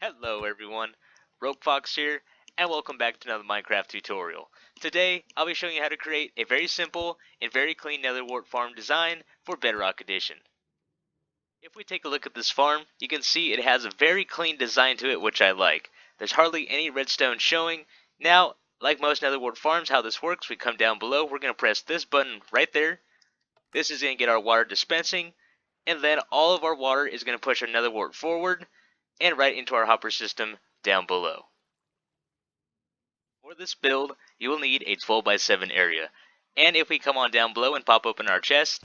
Hello everyone, Fox here, and welcome back to another Minecraft tutorial. Today, I'll be showing you how to create a very simple and very clean Nether Wart farm design for Bedrock Edition. If we take a look at this farm, you can see it has a very clean design to it, which I like. There's hardly any redstone showing. Now, like most Nether Wart farms, how this works, we come down below, we're going to press this button right there. This is going to get our water dispensing, and then all of our water is going to push our Nether Wart forward and right into our hopper system down below. For this build, you will need a 12 by 7 area, and if we come on down below and pop open our chest,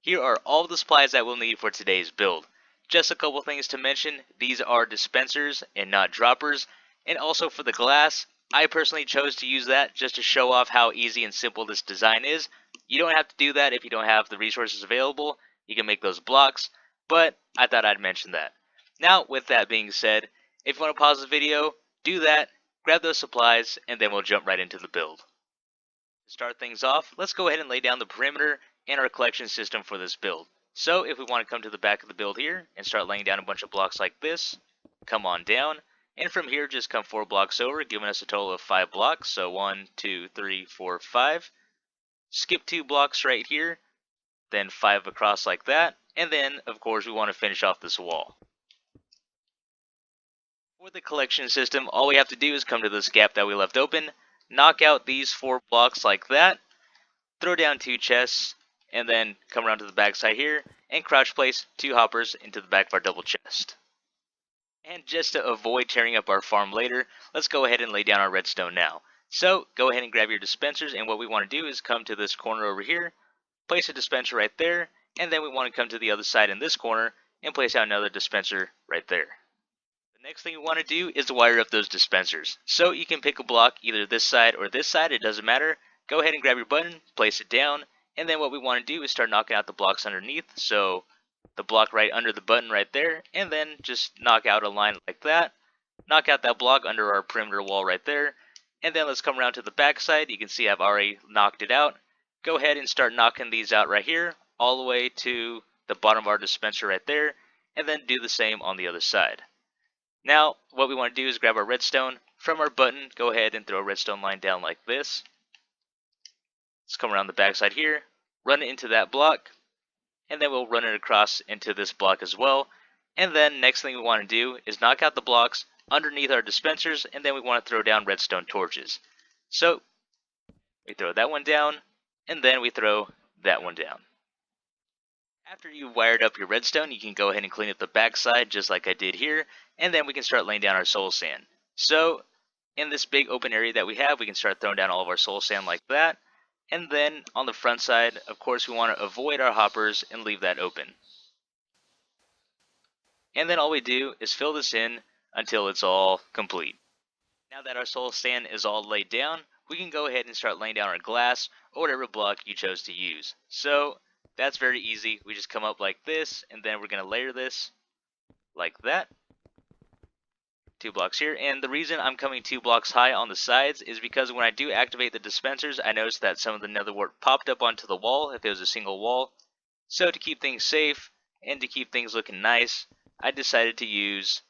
here are all the supplies that we'll need for today's build. Just a couple things to mention, these are dispensers and not droppers, and also for the glass, I personally chose to use that just to show off how easy and simple this design is. You don't have to do that if you don't have the resources available, you can make those blocks, but I thought I'd mention that. Now, with that being said, if you want to pause the video, do that, grab those supplies, and then we'll jump right into the build. To start things off, let's go ahead and lay down the perimeter and our collection system for this build. So if we want to come to the back of the build here and start laying down a bunch of blocks like this, come on down, and from here just come 4 blocks over, giving us a total of 5 blocks, so 1, 2, 3, 4, 5. Skip 2 blocks right here, then 5 across like that, and then of course we want to finish off this wall. For the collection system, all we have to do is come to this gap that we left open, knock out these 4 blocks like that, throw down 2 chests, and then come around to the back side here and crouch place 2 hoppers into the back of our double chest. And just to avoid tearing up our farm later, let's go ahead and lay down our redstone now. So go ahead and grab your dispensers, and what we want to do is come to this corner over here, place a dispenser right there, and then we want to come to the other side in this corner and place out another dispenser right there. The next thing you want to do is wire up those dispensers. So you can pick a block either this side or this side, it doesn't matter. Go ahead and grab your button, place it down, and then what we want to do is start knocking out the blocks underneath. So the block right under the button right there, and then just knock out a line like that. Knock out that block under our perimeter wall right there, and then let's come around to the back side. You can see I've already knocked it out. Go ahead and start knocking these out right here, all the way to the bottom of our dispenser right there, and then do the same on the other side. Now, what we want to do is grab our redstone. From our button, go ahead and throw a redstone line down like this. Let's come around the backside here, run it into that block, and then we'll run it across into this block as well. And then next thing we want to do is knock out the blocks underneath our dispensers, and then we want to throw down redstone torches. So we throw that one down, and then we throw that one down. After you've wired up your redstone, you can go ahead and clean up the backside just like I did here, and then we can start laying down our soul sand. So in this big open area that we have, we can start throwing down all of our soul sand like that, and then on the front side, of course, we want to avoid our hoppers and leave that open. And then all we do is fill this in until it's all complete. Now that our soul sand is all laid down, we can go ahead and start laying down our glass or whatever block you chose to use. So that's very easy. We just come up like this, and then we're going to layer this like that. 2 blocks here, and the reason I'm coming 2 blocks high on the sides is because when I do activate the dispensers, I noticed that some of the nether wart popped up onto the wall if it was a single wall. So to keep things safe and to keep things looking nice, I decided to use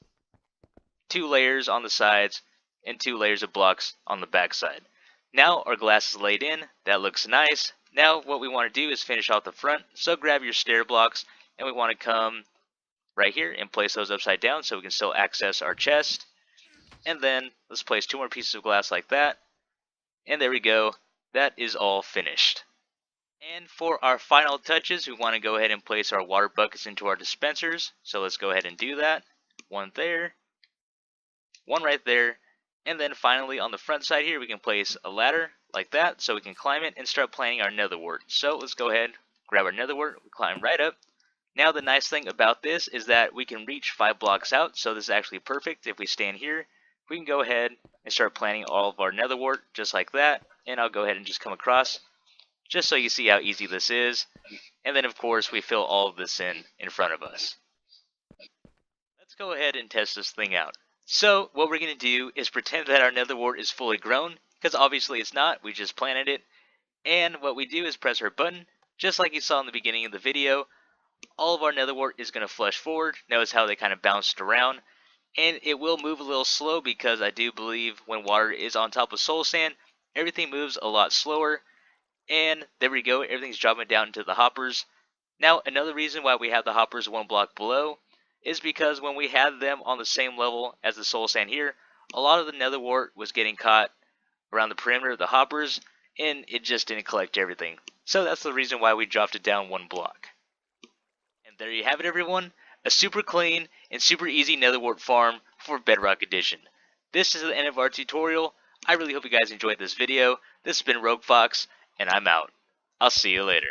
2 layers on the sides and 2 layers of blocks on the back side. Now our glass is laid in, that looks nice. Now what we want to do is finish off the front, so grab your stair blocks, and we want to come right here and place those upside down so we can still access our chest. And then let's place 2 more pieces of glass like that, and there we go, that is all finished. And for our final touches, we want to go ahead and place our water buckets into our dispensers, so let's go ahead and do that. 1 there, 1 right there, and then finally on the front side here we can place a ladder like that so we can climb it and start planting our nether wart. So let's go ahead, grab our nether wart, we climb right up. Now the nice thing about this is that we can reach 5 blocks out, so this is actually perfect. If we stand here, we can go ahead and start planting all of our nether wart just like that, and I'll go ahead and just come across just so you see how easy this is. And then of course we fill all of this in front of us. Let's go ahead and test this thing out. So what we're going to do is pretend that our nether wart is fully grown, because obviously it's not, we just planted it. And what we do is press our button, just like you saw in the beginning of the video. All of our nether wart is going to flush forward. Notice how they kind of bounced around. And it will move a little slow because I do believe when water is on top of soul sand, everything moves a lot slower. And there we go, everything's dropping down into the hoppers. Now, another reason why we have the hoppers one block below is because when we had them on the same level as the soul sand here, a lot of the nether wart was getting caught around the perimeter of the hoppers, and it just didn't collect everything. So that's the reason why we dropped it down one block. And there you have it, everyone. A super clean and super easy nether wart farm for Bedrock Edition. This is the end of our tutorial. I really hope you guys enjoyed this video. This has been Rogue Fox, and I'm out. I'll see you later.